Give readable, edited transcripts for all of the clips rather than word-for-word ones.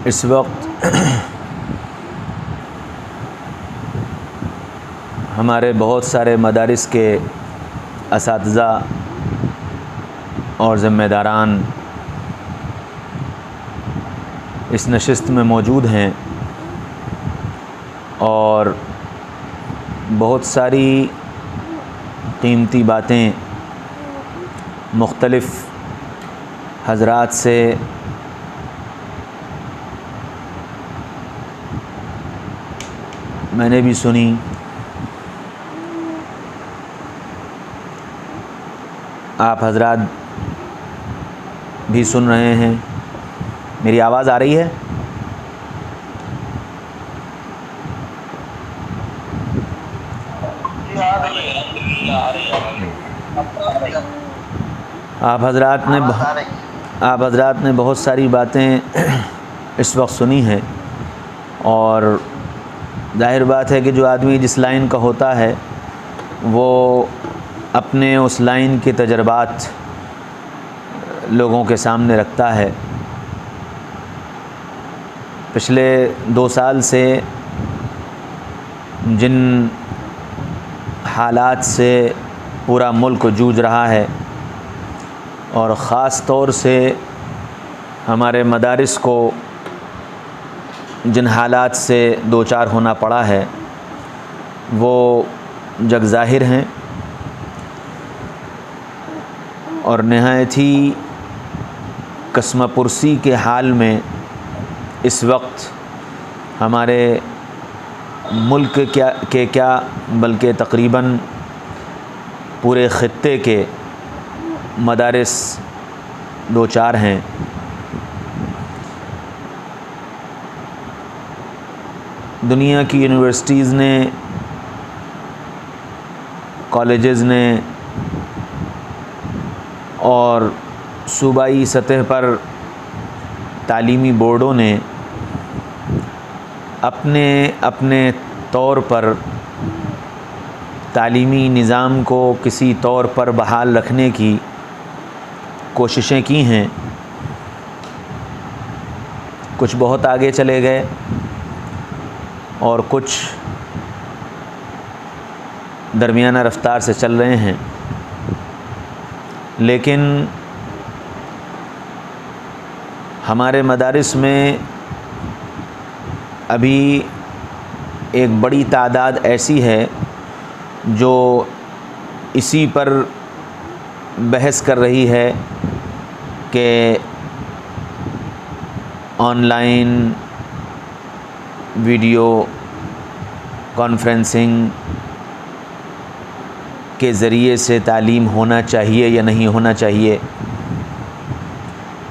اس وقت ہمارے بہت سارے مدارس کے اساتذہ اور ذمہ داران اس نشست میں موجود ہیں اور بہت ساری قیمتی باتیں مختلف حضرات سے میں نے بھی سنی، آپ حضرات بھی سن رہے ہیں۔ میری آواز آ رہی ہے؟ آپ حضرات نے بہت ساری باتیں اس وقت سنی ہیں، اور ظاہر بات ہے کہ جو آدمی جس لائن کا ہوتا ہے وہ اپنے اس لائن کے تجربات لوگوں کے سامنے رکھتا ہے۔ پچھلے 2 سال سے جن حالات سے پورا ملک جوجھ رہا ہے، اور خاص طور سے ہمارے مدارس کو جن حالات سے دوچار ہونا پڑا ہے، وہ جگ ظاہر ہیں، اور نہایت ہی قسمہ پرسی کے حال میں اس وقت ہمارے ملک کے کیا بلکہ تقریباً پورے خطے کے مدارس دوچار ہیں۔ دنیا کی یونیورسٹیز نے، کالجز نے اور صوبائی سطح پر تعلیمی بورڈوں نے اپنے اپنے طور پر تعلیمی نظام کو کسی طور پر بحال رکھنے کی کوششیں کی ہیں۔ کچھ بہت آگے چلے گئے اور کچھ درمیانہ رفتار سے چل رہے ہیں، لیکن ہمارے مدارس میں ابھی ایک بڑی تعداد ایسی ہے جو اسی پر بحث کر رہی ہے کہ آن لائن ویڈیو کانفرنسنگ کے ذریعے سے تعلیم ہونا چاہیے یا نہیں ہونا چاہیے،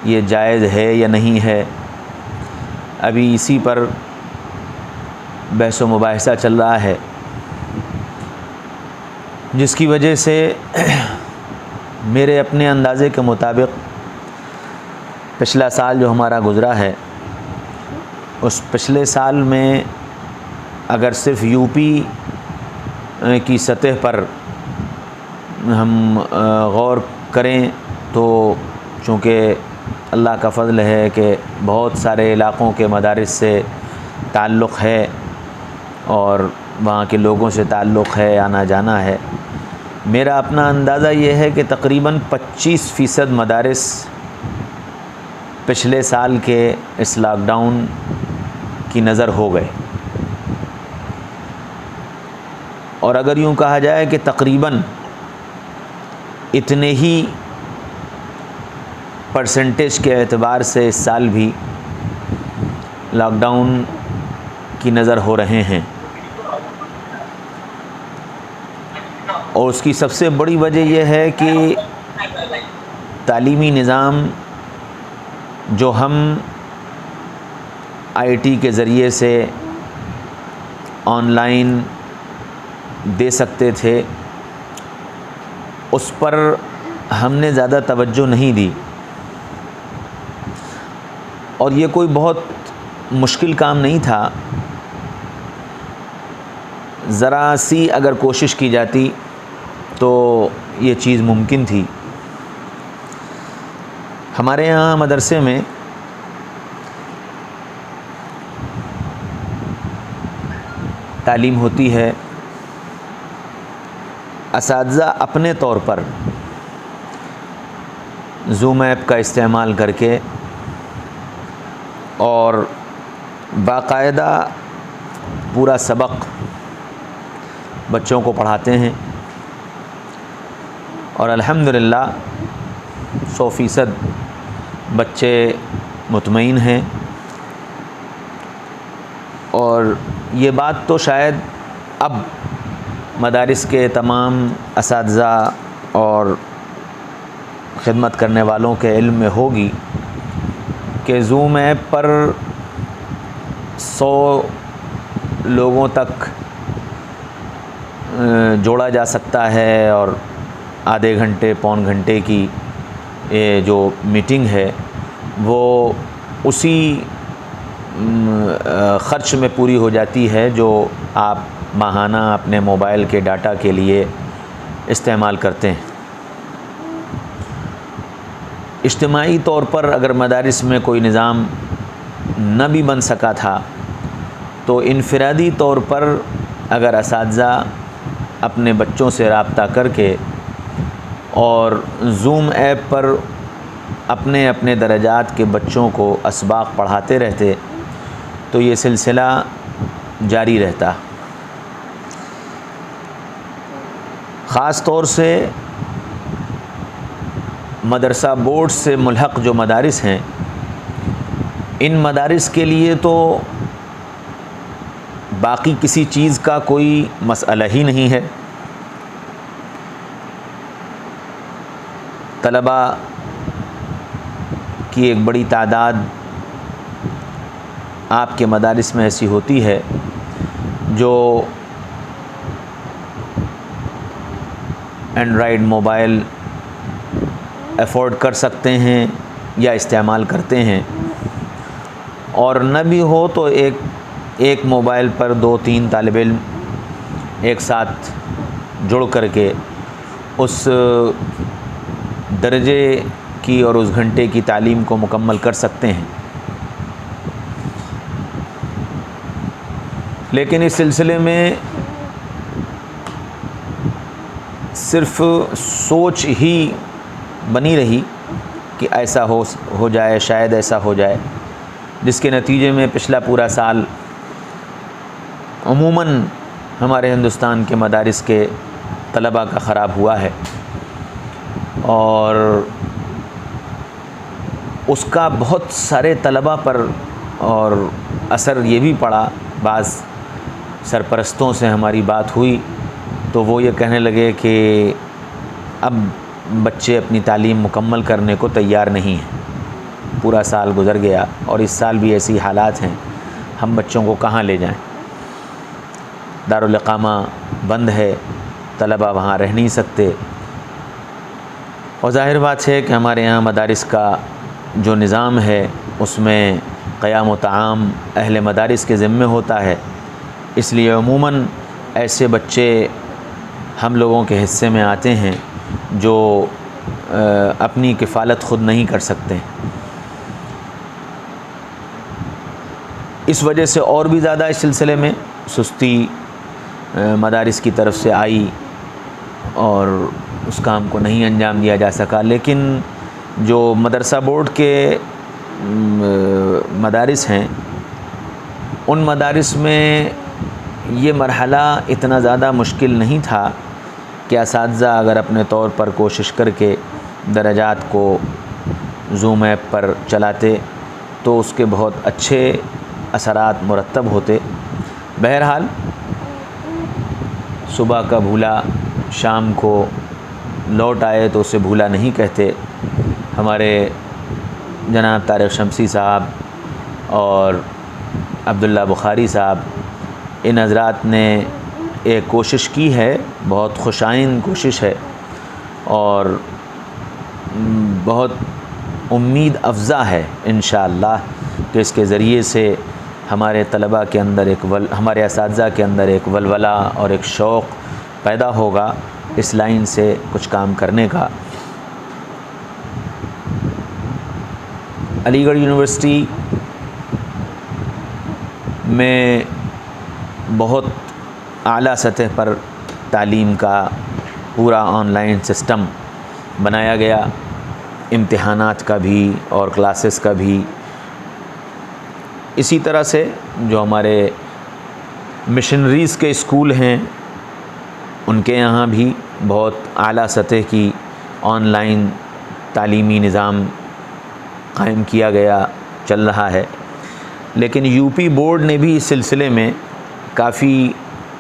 یہ جائز ہے یا نہیں ہے۔ ابھی اسی پر بحث و مباحثہ چل رہا ہے، جس کی وجہ سے میرے اپنے اندازے کے مطابق پچھلا سال جو ہمارا گزرا ہے، اس پچھلے سال میں اگر صرف یو پی کی سطح پر ہم غور کریں تو چونکہ اللہ کا فضل ہے کہ بہت سارے علاقوں کے مدارس سے تعلق ہے اور وہاں کے لوگوں سے تعلق ہے، آنا جانا ہے، میرا اپنا اندازہ یہ ہے کہ تقریباً 25% مدارس پچھلے سال کے اس لاک ڈاؤن کی نظر ہو گئے، اور اگر یوں کہا جائے کہ تقریباً اتنے ہی پرسنٹیج کے اعتبار سے اس سال بھی لاک ڈاؤن کی نظر ہو رہے ہیں، اور اس کی سب سے بڑی وجہ یہ ہے کہ تعلیمی نظام جو ہم آئی ٹی کے ذریعے سے آن لائن دے سکتے تھے، اس پر ہم نے زیادہ توجہ نہیں دی، اور یہ کوئی بہت مشکل کام نہیں تھا، ذرا سی اگر کوشش کی جاتی تو یہ چیز ممکن تھی۔ ہمارے یہاں مدرسے میں تعلیم ہوتی ہے، اساتذہ اپنے طور پر زوم ایپ کا استعمال کر کے اور باقاعدہ پورا سبق بچوں کو پڑھاتے ہیں، اور الحمدللہ 100% بچے مطمئن ہیں۔ اور یہ بات تو شاید اب مدارس کے تمام اساتذہ اور خدمت کرنے والوں کے علم میں ہوگی کہ زوم ایپ پر 100 لوگوں تک جوڑا جا سکتا ہے، اور آدھے گھنٹے پون گھنٹے کی جو میٹنگ ہے وہ اسی خرچ میں پوری ہو جاتی ہے جو آپ ماہانہ اپنے موبائل کے ڈاٹا کے لیے استعمال کرتے ہیں۔ اجتماعی طور پر اگر مدارس میں کوئی نظام نہ بھی بن سکا تھا تو انفرادی طور پر اگر اساتذہ اپنے بچوں سے رابطہ کر کے اور زوم ایپ پر اپنے اپنے درجات کے بچوں کو اسباق پڑھاتے رہتے تو یہ سلسلہ جاری رہتا۔ خاص طور سے مدرسہ بورڈ سے ملحق جو مدارس ہیں، ان مدارس کے لیے تو باقی کسی چیز کا کوئی مسئلہ ہی نہیں ہے۔ طلباء کی ایک بڑی تعداد آپ کے مدارس میں ایسی ہوتی ہے جو اینڈرائیڈ موبائل افورڈ کر سکتے ہیں یا استعمال کرتے ہیں، اور نہ بھی ہو تو ایک موبائل پر 2-3 طالب علم ایک ساتھ جڑ کر کے اس درجے کی اور اس گھنٹے کی تعلیم کو مکمل کر سکتے ہیں۔ لیکن اس سلسلے میں صرف سوچ ہی بنی رہی کہ ایسا ہو جائے، شاید ایسا ہو جائے، جس کے نتیجے میں پچھلا پورا سال عموماً ہمارے ہندوستان کے مدارس کے طلباء کا خراب ہوا ہے، اور اس کا بہت سارے طلباء پر اور اثر یہ بھی پڑا۔ بعض سرپرستوں سے ہماری بات ہوئی تو وہ یہ کہنے لگے کہ اب بچے اپنی تعلیم مکمل کرنے کو تیار نہیں ہیں، پورا سال گزر گیا اور اس سال بھی ایسی حالات ہیں، ہم بچوں کو کہاں لے جائیں؟ دارالاقامہ بند ہے، طلباء وہاں رہ نہیں سکتے، اور ظاہر بات ہے کہ ہمارے یہاں مدارس کا جو نظام ہے اس میں قیام و طعام اہل مدارس کے ذمے ہوتا ہے، اس لیے عموماً ایسے بچے ہم لوگوں کے حصے میں آتے ہیں جو اپنی کفالت خود نہیں کر سکتے۔ اس وجہ سے اور بھی زیادہ اس سلسلے میں سستی مدارس کی طرف سے آئی اور اس کام کو نہیں انجام دیا جا سکا۔ لیکن جو مدرسہ بورڈ کے مدارس ہیں، ان مدارس میں یہ مرحلہ اتنا زیادہ مشکل نہیں تھا کہ اساتذہ اگر اپنے طور پر کوشش کر کے درجات کو زوم ایپ پر چلاتے تو اس کے بہت اچھے اثرات مرتب ہوتے۔ بہرحال صبح کا بھولا شام کو لوٹ آئے تو اسے بھولا نہیں کہتے۔ ہمارے جناب طارق شمسی صاحب اور عبداللہ بخاری صاحب، ان حضرات نے ایک کوشش کی ہے، بہت خوشائند کوشش ہے، اور بہت امید افزا ہے انشاءاللہ کہ اس کے ذریعے سے ہمارے طلباء کے اندر ہمارے اساتذہ کے اندر ایک ولولہ اور ایک شوق پیدا ہوگا اس لائن سے کچھ کام کرنے کا۔ علی گڑھ یونیورسٹی میں بہت اعلیٰ سطح پر تعلیم کا پورا آن لائن سسٹم بنایا گیا، امتحانات کا بھی اور کلاسز کا بھی۔ اسی طرح سے جو ہمارے مشنریز کے اسکول ہیں ان کے یہاں بھی بہت اعلیٰ سطح کی آن لائن تعلیمی نظام قائم کیا گیا، چل رہا ہے۔ لیکن یو پی بورڈ نے بھی اس سلسلے میں کافی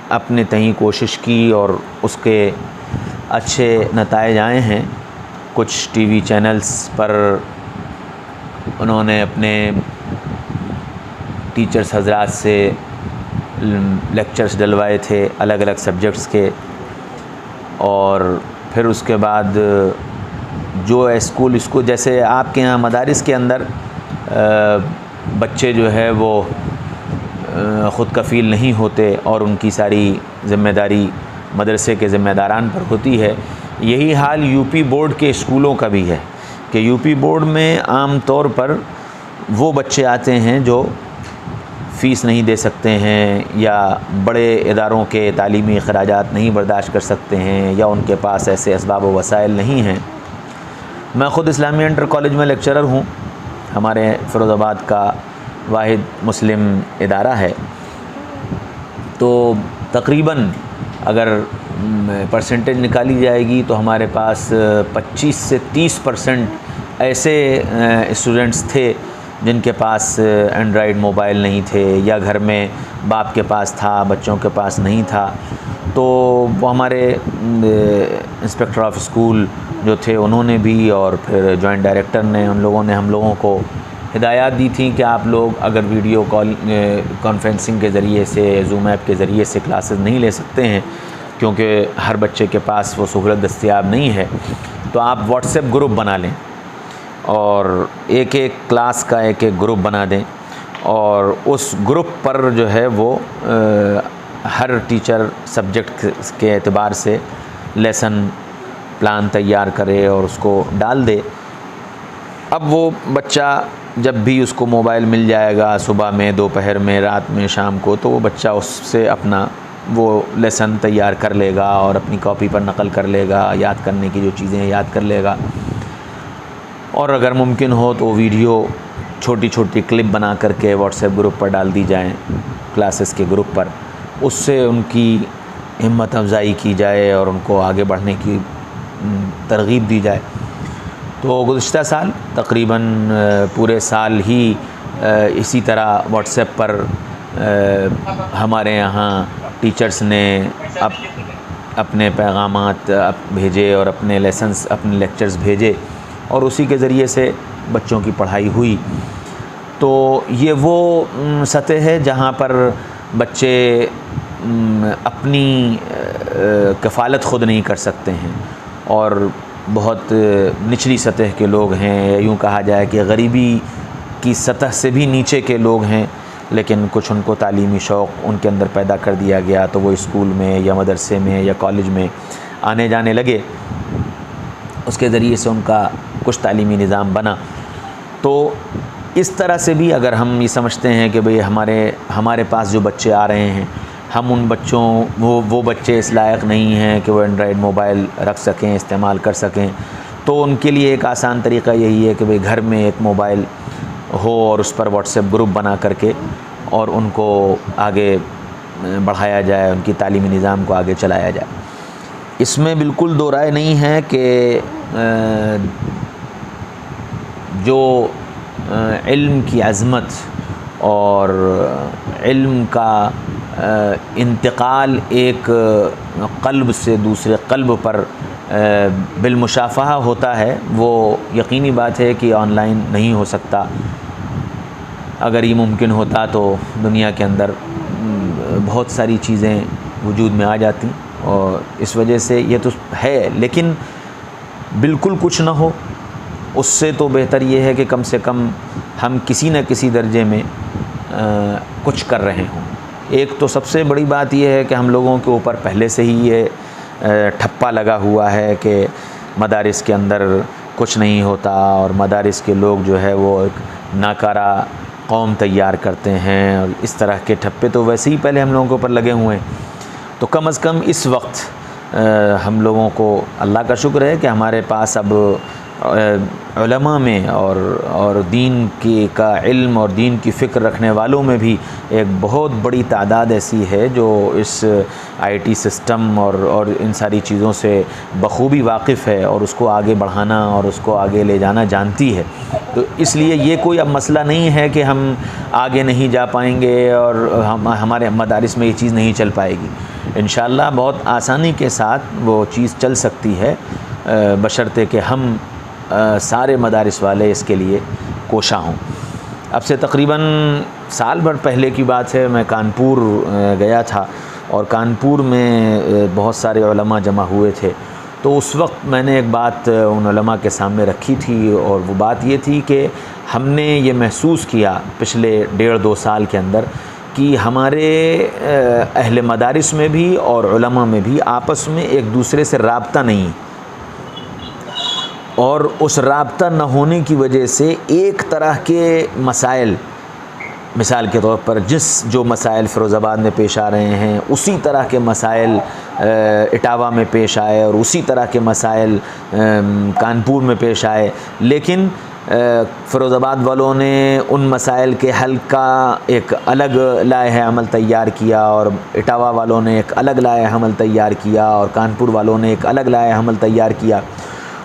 اپنے تئیں کوشش کی اور اس کے اچھے نتائج آئے ہیں۔ کچھ ٹی وی چینلز پر انہوں نے اپنے ٹیچرز حضرات سے لیکچرز ڈلوائے تھے الگ الگ سبجیکٹس کے، اور پھر اس کے بعد جو اسکول اس کو جیسے آپ کے یہاں مدارس کے اندر بچے جو ہے وہ خود کفیل نہیں ہوتے اور ان کی ساری ذمہ داری مدرسے کے ذمہ داران پر ہوتی ہے، یہی حال یو پی بورڈ کے اسکولوں کا بھی ہے کہ یو پی بورڈ میں عام طور پر وہ بچے آتے ہیں جو فیس نہیں دے سکتے ہیں یا بڑے اداروں کے تعلیمی اخراجات نہیں برداشت کر سکتے ہیں یا ان کے پاس ایسے اسباب و وسائل نہیں ہیں۔ میں خود اسلامیہ انٹر کالج میں لیکچرر ہوں، ہمارے فیروز آباد کا واحد مسلم ادارہ ہے، تو تقریباً اگر پرسنٹیج نکالی جائے گی تو ہمارے پاس 25 سے 30% ایسے اسٹوڈنٹس تھے جن کے پاس اینڈرائڈ موبائل نہیں تھے یا گھر میں باپ کے پاس تھا بچوں کے پاس نہیں تھا۔ تو وہ ہمارے انسپکٹر آف اسکول جو تھے انہوں نے بھی اور پھر جوائنٹ ڈائریکٹر نے ان لوگوں نے ہم لوگوں کو ہدایات دی تھیں کہ آپ لوگ اگر ویڈیو کانفرنسنگ کے ذریعے سے زوم ایپ کے ذریعے سے کلاسز نہیں لے سکتے ہیں کیونکہ ہر بچے کے پاس وہ سہولت دستیاب نہیں ہے، تو آپ واٹس ایپ گروپ بنا لیں اور ایک ایک کلاس کا ایک ایک گروپ بنا دیں، اور اس گروپ پر جو ہے وہ ہر ٹیچر سبجیکٹ کے اعتبار سے لیسن پلان تیار کرے اور اس کو ڈال دے۔ اب وہ بچہ جب بھی اس کو موبائل مل جائے گا صبح میں، دوپہر میں، رات میں، شام کو، تو وہ بچہ اس سے اپنا وہ لیسن تیار کر لے گا اور اپنی کاپی پر نقل کر لے گا، یاد کرنے کی جو چیزیں یاد کر لے گا، اور اگر ممکن ہو تو ویڈیو چھوٹی چھوٹی کلپ بنا کر کے واٹس ایپ گروپ پر ڈال دی جائیں کلاسز کے گروپ پر، اس سے ان کی ہمت افزائی کی جائے اور ان کو آگے بڑھنے کی ترغیب دی جائے۔ تو گزشتہ سال تقریباً پورے سال ہی اسی طرح واٹس ایپ پر ہمارے یہاں ٹیچرز نے اپنے پیغامات بھیجے اور اپنے لیسنس اپنے لیکچرز بھیجے اور اسی کے ذریعے سے بچوں کی پڑھائی ہوئی۔ تو یہ وہ سطح ہے جہاں پر بچے اپنی کفالت خود نہیں کر سکتے ہیں اور بہت نچلی سطح کے لوگ ہیں، یوں کہا جائے کہ غریبی کی سطح سے بھی نیچے کے لوگ ہیں، لیکن کچھ ان کو تعلیمی شوق ان کے اندر پیدا کر دیا گیا تو وہ اسکول میں یا مدرسے میں یا کالج میں آنے جانے لگے، اس کے ذریعے سے ان کا کچھ تعلیمی نظام بنا۔ تو اس طرح سے بھی اگر ہم یہ سمجھتے ہیں کہ بھئی ہمارے پاس جو بچے آ رہے ہیں، ہم ان بچوں وہ بچے اس لائق نہیں ہیں کہ وہ اینڈرائڈ موبائل رکھ سکیں، استعمال کر سکیں، تو ان کے لیے ایک آسان طریقہ یہی ہے کہ بھئی گھر میں ایک موبائل ہو اور اس پر واٹس ایپ گروپ بنا کر کے اور ان کو آگے بڑھایا جائے، ان کی تعلیمی نظام کو آگے چلایا جائے۔ اس میں بالکل دو رائے نہیں ہے کہ جو علم کی عظمت اور علم کا انتقال ایک قلب سے دوسرے قلب پر بالمشافہہ ہوتا ہے، وہ یقینی بات ہے کہ آن لائن نہیں ہو سکتا۔ اگر یہ ممکن ہوتا تو دنیا کے اندر بہت ساری چیزیں وجود میں آ جاتی، اور اس وجہ سے یہ تو ہے، لیکن بالکل کچھ نہ ہو اس سے تو بہتر یہ ہے کہ کم سے کم ہم کسی نہ کسی درجے میں کچھ کر رہے ہوں۔ ایک تو سب سے بڑی بات یہ ہے کہ ہم لوگوں کے اوپر پہلے سے ہی یہ ٹھپا لگا ہوا ہے کہ مدارس کے اندر کچھ نہیں ہوتا اور مدارس کے لوگ جو ہے وہ ایک ناکارہ قوم تیار کرتے ہیں، اور اس طرح کے ٹھپے تو ویسے ہی پہلے ہم لوگوں کے اوپر لگے ہوئے ہیں۔ تو کم از کم اس وقت ہم لوگوں کو اللہ کا شکر ہے کہ ہمارے پاس اب علماء میں اور دین کا علم اور دین کی فکر رکھنے والوں میں بھی ایک بہت بڑی تعداد ایسی ہے جو اس آئی ٹی سسٹم اور ان ساری چیزوں سے بخوبی واقف ہے اور اس کو آگے بڑھانا اور اس کو آگے لے جانا جانتی ہے. تو اس لیے یہ کوئی اب مسئلہ نہیں ہے کہ ہم آگے نہیں جا پائیں گے اور ہمارے مدارس میں یہ چیز نہیں چل پائے گی. انشاءاللہ بہت آسانی کے ساتھ وہ چیز چل سکتی ہے، بشرطے کہ ہم سارے مدارس والے اس کے لیے کوشاں ہوں. اب سے تقریباً سال بھر پہلے کی بات ہے، میں کانپور گیا تھا اور کانپور میں بہت سارے علماء جمع ہوئے تھے. تو اس وقت میں نے ایک بات ان علماء کے سامنے رکھی تھی اور وہ بات یہ تھی کہ ہم نے یہ محسوس کیا پچھلے 1.5-2 سال کے اندر کہ ہمارے اہل مدارس میں بھی اور علماء میں بھی آپس میں ایک دوسرے سے رابطہ نہیں، اور اس رابطہ نہ ہونے کی وجہ سے ایک طرح کے مسائل، مثال کے طور پر جو مسائل فیروز آباد میں پیش آ رہے ہیں اسی طرح کے مسائل اٹاوہ میں پیش آئے اور اسی طرح کے مسائل کانپور میں پیش آئے، لیکن فیروز آباد والوں نے ان مسائل کے حل کا ایک الگ لائحہ عمل تیار کیا اور اٹاوہ والوں نے ایک الگ لائحہ عمل تیار کیا اور کانپور والوں نے ایک الگ لائحہ عمل تیار کیا.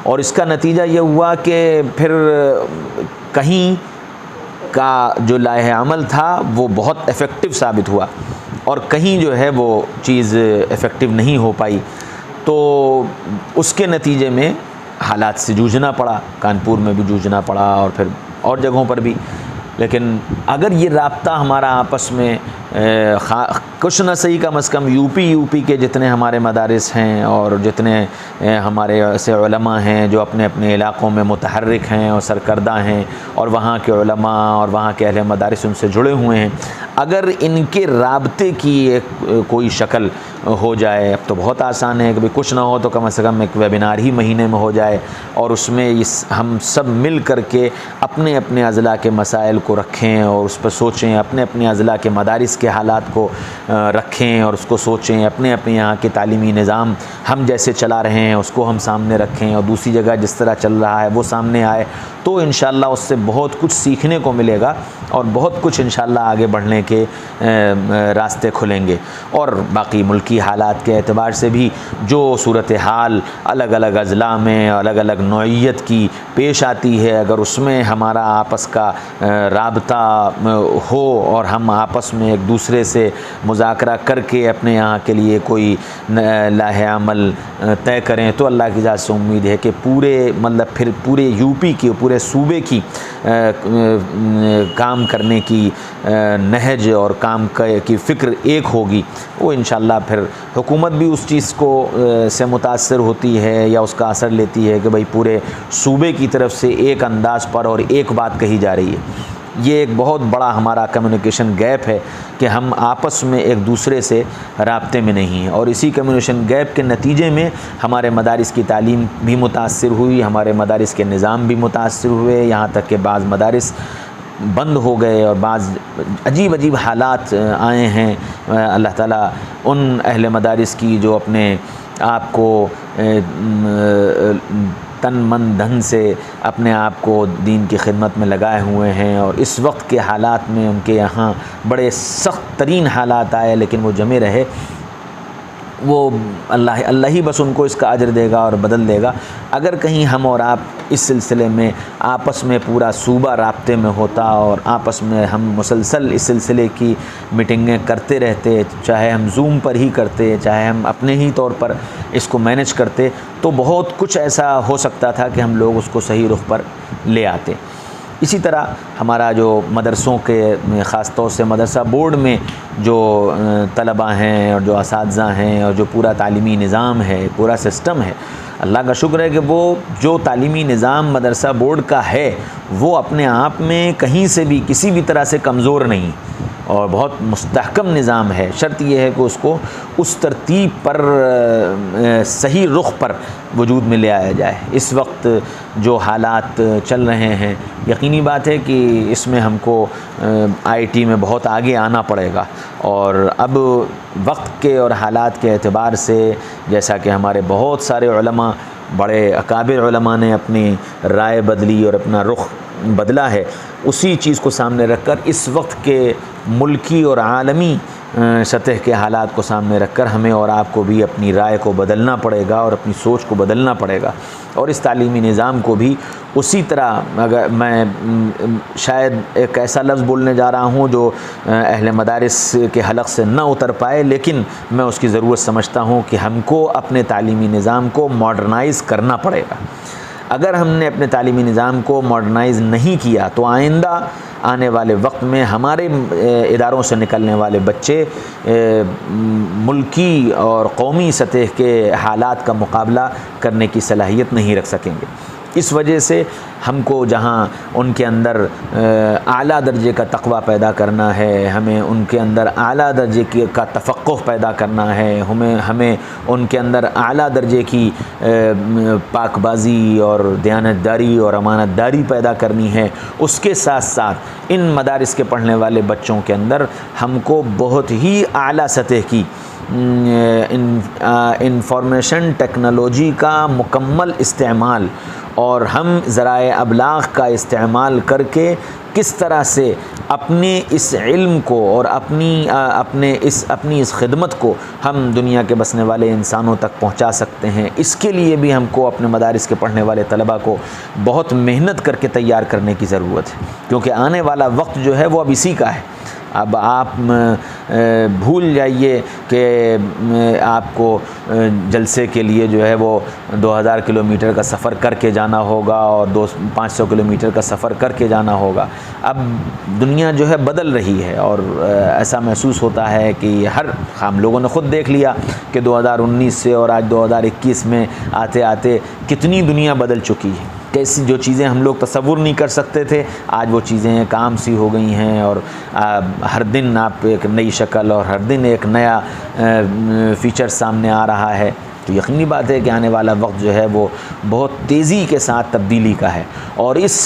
اور اس کا نتیجہ یہ ہوا کہ پھر کہیں کا جو لائحہ عمل تھا وہ بہت افیکٹو ثابت ہوا اور کہیں جو ہے وہ چیز افیکٹو نہیں ہو پائی. تو اس کے نتیجے میں حالات سے جوجھنا پڑا، کانپور میں بھی جوجھنا پڑا اور پھر اور جگہوں پر بھی. لیکن اگر یہ رابطہ ہمارا آپس میں کچھ نہ صحیح کم از کم یو پی کے جتنے ہمارے مدارس ہیں اور جتنے ہمارے ایسے علماء ہیں جو اپنے اپنے علاقوں میں متحرک ہیں اور سرکردہ ہیں اور وہاں کے علماء اور وہاں کے اہل مدارس ان سے جڑے ہوئے ہیں، اگر ان کے رابطے کی ایک کوئی شکل ہو جائے، اب تو بہت آسان ہے کہ کچھ نہ ہو تو کم از کم ایک ویبینار ہی مہینے میں ہو جائے اور اس میں ہم سب مل کر کے اپنے اپنے اضلاع کے مسائل کو رکھیں اور اس پر سوچیں، اپنے اپنے اضلاع کے مدارس کے حالات کو رکھیں اور اس کو سوچیں، اپنے اپنے یہاں کے تعلیمی نظام ہم جیسے چلا رہے ہیں اس کو ہم سامنے رکھیں اور دوسری جگہ جس طرح چل رہا ہے وہ سامنے آئے، تو انشاءاللہ اس سے بہت کچھ سیکھنے کو ملے گا اور بہت کچھ انشاءاللہ آگے بڑھنے کے راستے کھلیں گے. اور باقی ملکی حالات کے اعتبار سے بھی جو صورتحال الگ الگ اضلاع میں الگ الگ نوعیت کی پیش آتی ہے، اگر اس میں ہمارا آپس کا رابطہ ہو اور ہم آپس میں ایک دوسرے سے مذاکرہ کر کے اپنے یہاں کے لیے کوئی لائحہ عمل طے کریں تو اللہ کی ذات سے امید ہے کہ پھر پورے یو پی کی پورے صوبے کی کام کرنے کی نہج اور کام کی فکر ایک ہوگی. وہ انشاءاللہ پھر حکومت بھی اس چیز کو سے متاثر ہوتی ہے یا اس کا اثر لیتی ہے کہ بھئی پورے صوبے کی طرف سے ایک انداز پر اور ایک بات کہی جا رہی ہے. یہ ایک بہت بڑا ہمارا کمیونیکیشن گیپ ہے کہ ہم آپس میں ایک دوسرے سے رابطے میں نہیں ہیں، اور اسی کمیونیکیشن گیپ کے نتیجے میں ہمارے مدارس کی تعلیم بھی متاثر ہوئی، ہمارے مدارس کے نظام بھی متاثر ہوئے، یہاں تک کہ بعض مدارس بند ہو گئے اور بعض عجیب عجیب حالات آئے ہیں. اللہ تعالیٰ ان اہل مدارس کی جو اپنے آپ کو تن من دھن سے اپنے آپ کو دین کی خدمت میں لگائے ہوئے ہیں اور اس وقت کے حالات میں ان کے یہاں بڑے سخت ترین حالات آئے لیکن وہ جمے رہے، وہ اللہ ہی بس ان کو اس کا اجر دے گا اور بدل دے گا. اگر کہیں ہم اور آپ اس سلسلے میں آپس میں پورا صوبہ رابطے میں ہوتا اور آپس میں ہم مسلسل اس سلسلے کی میٹنگیں کرتے رہتے، چاہے ہم زوم پر ہی کرتے چاہے ہم اپنے ہی طور پر اس کو مینج کرتے، تو بہت کچھ ایسا ہو سکتا تھا کہ ہم لوگ اس کو صحیح رخ پر لے آتے. اسی طرح ہمارا جو مدرسوں کے خاص طور سے مدرسہ بورڈ میں جو طلباء ہیں اور جو اساتذہ ہیں اور جو پورا تعلیمی نظام ہے، پورا سسٹم ہے، اللہ کا شکر ہے کہ وہ جو تعلیمی نظام مدرسہ بورڈ کا ہے وہ اپنے آپ میں کہیں سے بھی کسی بھی طرح سے کمزور نہیں. اور بہت مستحکم نظام ہے۔ شرط یہ ہے کہ اس کو اس ترتیب پر صحیح رخ پر وجود میں لے آیا جائے۔ اس وقت جو حالات چل رہے ہیں، یقینی بات ہے کہ اس میں ہم کو آئی ٹی میں بہت آگے آنا پڑے گا، اور اب وقت کے اور حالات کے اعتبار سے جیسا کہ ہمارے بہت سارے علماء، بڑے اکابر علماء نے اپنی رائے بدلی اور اپنا رخ بدلا ہے، اسی چیز کو سامنے رکھ کر اس وقت کے ملکی اور عالمی سطح کے حالات کو سامنے رکھ کر ہمیں اور آپ کو بھی اپنی رائے کو بدلنا پڑے گا اور اپنی سوچ کو بدلنا پڑے گا، اور اس تعلیمی نظام کو بھی اسی طرح، اگر میں شاید ایک ایسا لفظ بولنے جا رہا ہوں جو اہل مدارس کے حلق سے نہ اتر پائے، لیکن میں اس کی ضرورت سمجھتا ہوں کہ ہم کو اپنے تعلیمی نظام کو ماڈرنائز کرنا پڑے گا۔ اگر ہم نے اپنے تعلیمی نظام کو ماڈرنائز نہیں کیا تو آئندہ آنے والے وقت میں ہمارے اداروں سے نکلنے والے بچے ملکی اور قومی سطح کے حالات کا مقابلہ کرنے کی صلاحیت نہیں رکھ سکیں گے۔ اس وجہ سے ہم کو جہاں ان کے اندر اعلیٰ درجے کا تقویٰ پیدا کرنا ہے، ہمیں ان کے اندر اعلیٰ درجے کا تفقہ پیدا کرنا ہے، ہمیں ان کے اندر اعلیٰ درجے کی پاک بازی اور دیانتداری اور امانت داری پیدا کرنی ہے، اس کے ساتھ ساتھ ان مدارس کے پڑھنے والے بچوں کے اندر ہم کو بہت ہی اعلیٰ سطح کی انفارمیشن ٹیکنالوجی کا مکمل استعمال اور ہم ذرائع ابلاغ کا استعمال کر کے کس طرح سے اپنے اس علم کو اور اپنی اس خدمت کو ہم دنیا کے بسنے والے انسانوں تک پہنچا سکتے ہیں، اس کے لیے بھی ہم کو اپنے مدارس کے پڑھنے والے طلباء کو بہت محنت کر کے تیار کرنے کی ضرورت ہے، کیونکہ آنے والا وقت جو ہے وہ اب اسی کا ہے۔ اب آپ بھول جائیے کہ آپ کو جلسے کے لیے جو ہے وہ 2000 کلومیٹر کا سفر کر کے جانا ہوگا اور 500 کلومیٹر کا سفر کر کے جانا ہوگا۔ اب دنیا جو ہے بدل رہی ہے، اور ایسا محسوس ہوتا ہے کہ ہم لوگوں نے خود دیکھ لیا کہ 2019 سے اور آج 2021 میں آتے آتے کتنی دنیا بدل چکی ہے، کیسی جو چیزیں ہم لوگ تصور نہیں کر سکتے تھے آج وہ چیزیں عام سی ہو گئی ہیں، اور ہر دن آپ ایک نئی شکل اور ہر دن ایک نیا فیچر سامنے آ رہا ہے۔ تو یقینی بات ہے کہ آنے والا وقت جو ہے وہ بہت تیزی کے ساتھ تبدیلی کا ہے، اور اس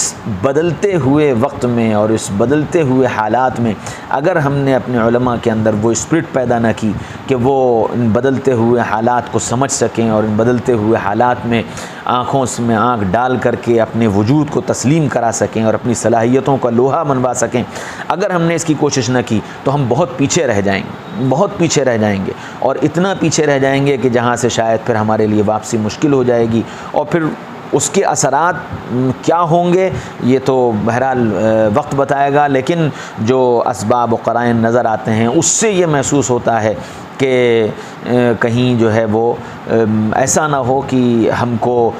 بدلتے ہوئے وقت میں اور اس بدلتے ہوئے حالات میں اگر ہم نے اپنے علماء کے اندر وہ اسپرٹ پیدا نہ کی کہ وہ ان بدلتے ہوئے حالات کو سمجھ سکیں اور ان بدلتے ہوئے حالات میں آنکھوں میں آنکھ ڈال کر کے اپنے وجود کو تسلیم کرا سکیں اور اپنی صلاحیتوں کا لوہا منوا سکیں، اگر ہم نے اس کی کوشش نہ کی تو ہم بہت پیچھے رہ جائیں گے، بہت پیچھے رہ جائیں گے، اور اتنا پیچھے رہ جائیں گے کہ جہاں سے شاید پھر ہمارے لیے واپسی مشکل ہو جائے گی، اور پھر اس کے اثرات کیا ہوں گے یہ تو بہرحال وقت بتائے گا، لیکن جو اسباب و قرائن نظر آتے ہیں اس سے یہ محسوس ہوتا ہے کہ کہیں جو ہے وہ ایسا نہ ہو کہ ہم کو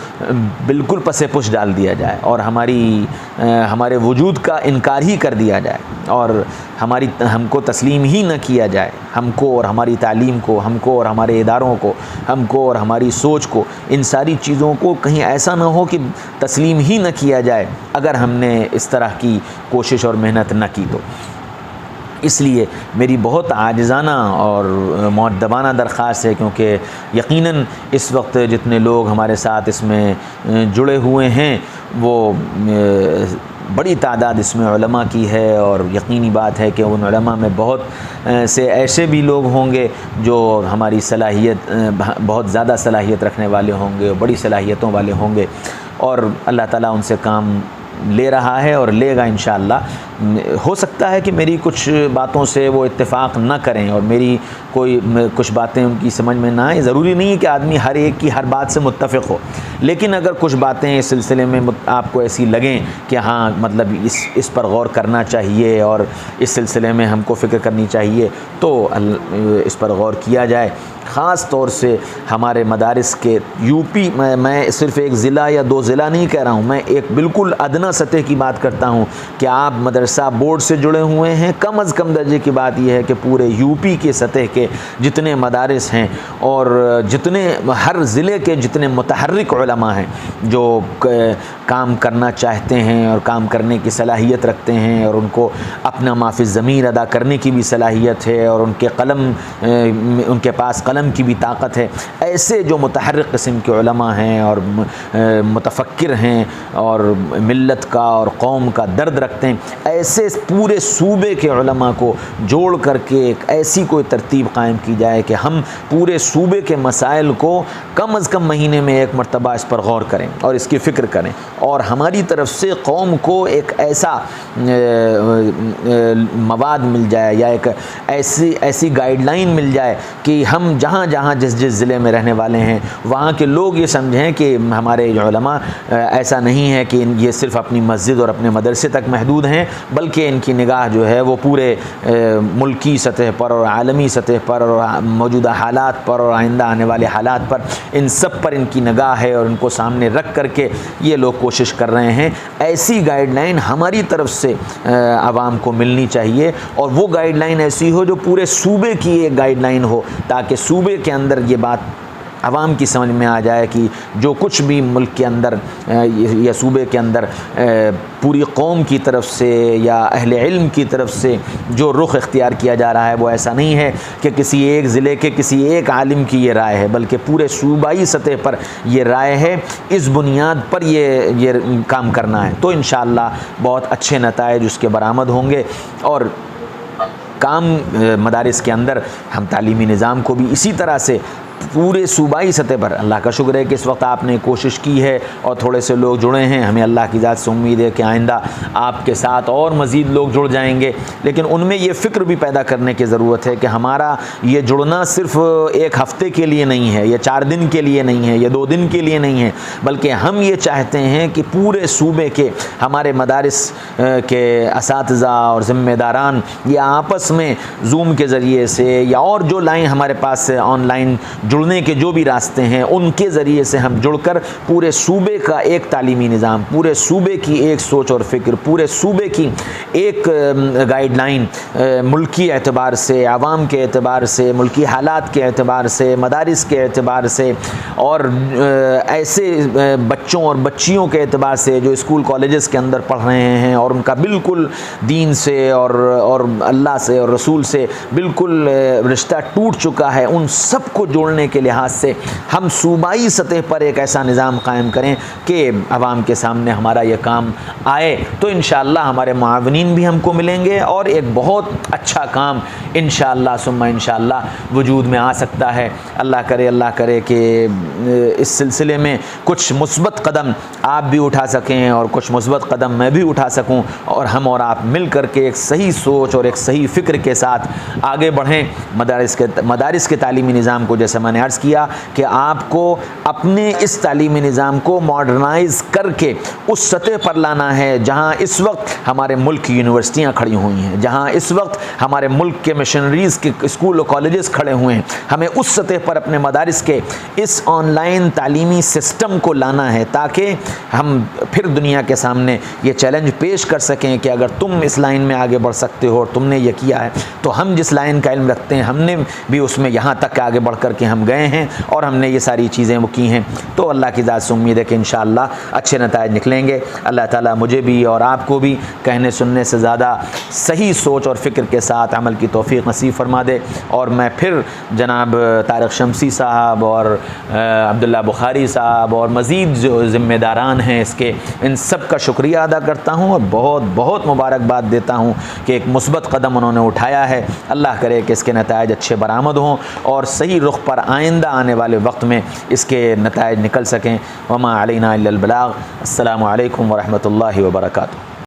بالکل پس پش ڈال دیا جائے اور ہمارے وجود کا انکار ہی کر دیا جائے اور ہم کو تسلیم ہی نہ کیا جائے، ہم کو اور ہماری تعلیم کو، ہم کو اور ہمارے اداروں کو، ہم کو اور ہماری سوچ کو، ان ساری چیزوں کو کہیں ایسا نہ ہو کہ تسلیم ہی نہ کیا جائے اگر ہم نے اس طرح کی کوشش اور محنت نہ کی تو۔ اس لیے میری بہت عاجزانہ اور مؤدبانہ درخواست ہے، کیونکہ یقیناً اس وقت جتنے لوگ ہمارے ساتھ اس میں جڑے ہوئے ہیں وہ بڑی تعداد اس میں علماء کی ہے، اور یقینی بات ہے کہ ان علماء میں بہت سے ایسے بھی لوگ ہوں گے جو ہماری صلاحیت بہت زیادہ صلاحیت رکھنے والے ہوں گے، بڑی صلاحیتوں والے ہوں گے، اور اللہ تعالیٰ ان سے کام لے رہا ہے اور لے گا انشاءاللہ۔ ہو سکتا ہے کہ میری کچھ باتوں سے وہ اتفاق نہ کریں اور میری کچھ باتیں ان کی سمجھ میں نہ آئیں، ضروری نہیں ہے کہ آدمی ہر ایک کی ہر بات سے متفق ہو، لیکن اگر کچھ باتیں اس سلسلے میں آپ کو ایسی لگیں کہ ہاں مطلب اس پر غور کرنا چاہیے اور اس سلسلے میں ہم کو فکر کرنی چاہیے تو اس پر غور کیا جائے۔ خاص طور سے ہمارے مدارس کے یو پی میں صرف ایک ضلع یا 2 ضلع نہیں کہہ رہا ہوں، میں ایک بالکل ادنیٰ سطح کی بات کرتا ہوں کہ آپ مدرسہ بورڈ سے جڑے ہوئے ہیں، کم از کم درجے کی بات یہ ہے کہ پورے یو پی کے سطح کے جتنے مدارس ہیں اور جتنے ہر ضلع کے جتنے متحرک علماء ہیں جو کام کرنا چاہتے ہیں اور کام کرنے کی صلاحیت رکھتے ہیں اور ان کو اپنا ما فی الضمیر ادا کرنے کی بھی صلاحیت ہے اور ان کے پاس قلم کی بھی طاقت ہے، ایسے جو متحرک قسم کے علماء ہیں اور متفکر ہیں اور ملت کا اور قوم کا درد رکھتے ہیں، ایسے پورے صوبے کے علماء کو جوڑ کر کے ایک ایسی کوئی ترتیب قائم کی جائے کہ ہم پورے صوبے کے مسائل کو کم از کم مہینے میں ایک مرتبہ اس پر غور کریں اور اس کی فکر کریں، اور ہماری طرف سے قوم کو ایک ایسا مواد مل جائے یا ایک ایسی گائیڈ لائن مل جائے کہ ہم جہاں جہاں جس ضلع میں رہنے والے ہیں وہاں کے لوگ یہ سمجھیں کہ ہمارے علماء ایسا نہیں ہے کہ یہ صرف اپنی مسجد اور اپنے مدرسے تک محدود ہیں، بلکہ ان کی نگاہ جو ہے وہ پورے ملکی سطح پر اور عالمی سطح پر اور موجودہ حالات پر اور آئندہ آنے والے حالات پر، ان سب پر ان کی نگاہ ہے اور ان کو سامنے رکھ کر کے یہ لوگ کوشش کر رہے ہیں۔ ایسی گائیڈ لائن ہماری طرف سے عوام کو ملنی چاہیے، اور وہ گائیڈ لائن ایسی ہو جو پورے صوبے کی ایک گائیڈ لائن ہو، تاکہ صوبے کے اندر یہ بات عوام کی سمجھ میں آ جائے کہ جو کچھ بھی ملک کے اندر یا صوبے کے اندر پوری قوم کی طرف سے یا اہل علم کی طرف سے جو رخ اختیار کیا جا رہا ہے وہ ایسا نہیں ہے کہ کسی ایک ضلع کے کسی ایک عالم کی یہ رائے ہے، بلکہ پورے صوبائی سطح پر یہ رائے ہے، اس بنیاد پر یہ کام کرنا ہے۔ تو انشاءاللہ بہت اچھے نتائج اس کے برآمد ہوں گے، اور کام مدارس کے اندر ہم تعلیمی نظام کو بھی اسی طرح سے پورے صوبائی سطح پر، اللہ کا شکر ہے کہ اس وقت آپ نے کوشش کی ہے اور تھوڑے سے لوگ جڑے ہیں، ہمیں اللہ کی ذات سے امید ہے کہ آئندہ آپ کے ساتھ اور مزید لوگ جڑ جائیں گے، لیکن ان میں یہ فکر بھی پیدا کرنے کی ضرورت ہے کہ ہمارا یہ جڑنا صرف ایک ہفتے کے لیے نہیں ہے، یا 4 دن کے لیے نہیں ہے، یا 2 دن کے لیے نہیں ہے، بلکہ ہم یہ چاہتے ہیں کہ پورے صوبے کے ہمارے مدارس کے اساتذہ اور ذمہ داران یہ آپس میں زوم کے ذریعے سے یا اور جو لائن ہمارے پاس آن لائن جڑنے کے جو بھی راستے ہیں ان کے ذریعے سے ہم جڑ کر پورے صوبے کا ایک تعلیمی نظام، پورے صوبے کی ایک سوچ اور فکر، پورے صوبے کی ایک گائیڈ لائن، ملکی اعتبار سے، عوام کے اعتبار سے، ملکی حالات کے اعتبار سے، مدارس کے اعتبار سے، اور ایسے بچوں اور بچیوں کے اعتبار سے جو اسکول کالجز کے اندر پڑھ رہے ہیں اور ان کا بالکل دین سے اور اللہ سے اور رسول سے بالکل رشتہ ٹوٹ چکا ہے، ان سب کو جوڑنے کے لحاظ سے ہم صوبائی سطح پر ایک ایسا نظام قائم کریں کہ عوام کے سامنے ہمارا یہ کام آئے، تو انشاءاللہ ہمارے معاونین بھی ہم کو ملیں گے اور ایک بہت اچھا کام انشاءاللہ ثم انشاءاللہ وجود میں آ سکتا ہے۔ اللہ کرے کہ اس سلسلے میں کچھ مثبت قدم آپ بھی اٹھا سکیں اور کچھ مثبت قدم میں بھی اٹھا سکوں، اور ہم اور آپ مل کر کے ایک صحیح سوچ اور ایک صحیح فکر کے ساتھ آگے بڑھیں۔ مدارس کے تعلیمی نظام کو جیسے میں نے عرض کیا کہ آپ کو اپنے اس تعلیمی نظام کو ماڈرنائز کر کے اس سطح پر لانا ہے جہاں اس وقت ہمارے ملک کی یونیورسٹیاں کھڑی ہوئی ہیں، جہاں اس وقت ہمارے ملک کے مشنریز کے اسکول و کالجز کھڑے ہوئے ہیں، ہمیں اس سطح پر اپنے مدارس کے اس آن لائن تعلیمی سسٹم کو لانا ہے تاکہ ہم پھر دنیا کے سامنے یہ چیلنج پیش کر سکیں کہ اگر تم اس لائن میں آگے بڑھ سکتے ہو اور تم نے یہ کیا ہے تو ہم جس لائن کا علم رکھتے ہیں ہم نے بھی اس میں یہاں تک آگے بڑھ کر کے ہم گئے ہیں اور ہم نے یہ ساری چیزیں وہ کی ہیں۔ تو اللہ کی ذات سے امید ہے کہ انشاءاللہ اچھے نتائج نکلیں گے۔ اللہ تعالیٰ مجھے بھی اور آپ کو بھی کہنے سننے سے زیادہ صحیح سوچ اور فکر کے ساتھ عمل کی توفیق نصیب فرما دے، اور میں پھر جناب طارق شمسی صاحب اور عبداللہ بخاری صاحب اور مزید جو ذمہ داران ہیں اس کے، ان سب کا شکریہ ادا کرتا ہوں اور بہت بہت مبارکباد دیتا ہوں کہ ایک مثبت قدم انہوں نے اٹھایا ہے۔ اللہ کرے کہ اس کے نتائج اچھے برآمد ہوں اور صحیح رخ پر آئندہ آنے والے وقت میں اس کے نتائج نکل سکیں۔ وما علینا الا البلاغ۔ السلام علیکم ورحمۃ اللہ وبرکاتہ۔